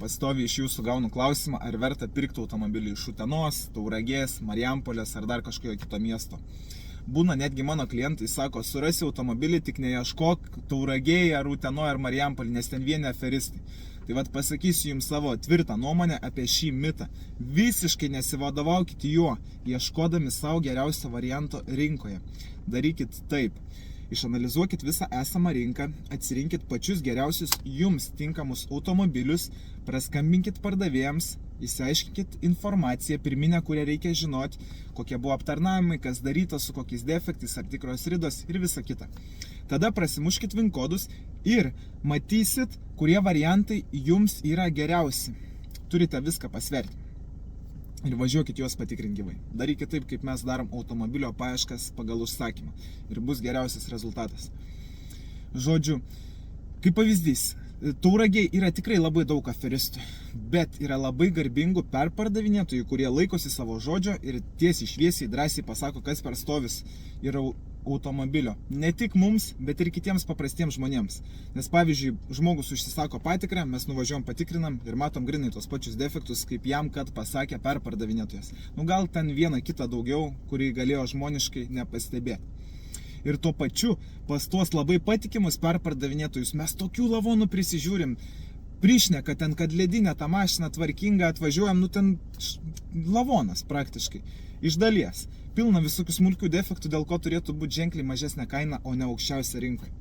Pastoviai iš jūsų gaunu klausimą, ar verta pirkti automobilį iš Utenos, Tauragės, Marijampolės ar dar kažkokio kito miesto. Būna netgi mano klientai sako, surasi automobilį, tik neieškok Tauragėje ar Utenoje ar Marijampolėje, nes ten vieni aferistai. Tai vat pasakysiu jums savo tvirtą nuomonę apie šį mitą. Visiškai nesivadovaukite juo, ieškodami savo geriausio varianto rinkoje. Darykit taip. Išanalizuokit visą esamą rinką, atsirinkit pačius geriausius jums tinkamus automobilius, praskambinkit pardavėjams, išsiaiškinkit informaciją pirminę, kurią reikia žinoti, kokie buvo aptarnavimai, kas daryta, su kokiais defektais, ar tikros ridos ir visa kita. Tada prasimuškit VIN kodus ir matysit, kurie variantai jums yra geriausi. Turite viską pasverti. Ir važiuokit juos patikrint gyvai. Darykit taip, kaip mes darom automobilio paieškas pagal užsakymą. Ir bus geriausias rezultatas. Žodžiu, kaip pavyzdys, Tauragėje yra tikrai labai daug aferistų, bet yra labai garbingų perpardavinėtojų, kurie laikosi savo žodžio ir tiesiai šviesiai drąsiai pasako, kas per stovis yra automobilio. Ne tik mums, bet ir kitiems paprastiems žmonėms. Nes pavyzdžiui, žmogus užsisako patikrą, mes nuvažiuojam patikrinam ir matom grinai tos pačius defektus, kaip jam, kad pasakė perpardavinėtojas. Gal ten vieną kitą daugiau, kurį galėjo žmoniškai nepastebėti. Ir tuo pačiu pas tuos labai patikimus perpardavinėtojus mes tokių lavonų prisižiūrim. Prišneka ten, kad ledinė tą mašiną tvarkinga atvažiuojam, ten lavonas praktiškai. Iš dalies. Pilna visokių smulkių defektų, dėl ko turėtų būti ženkliai mažesnė kaina, o ne aukščiausia rinkoje.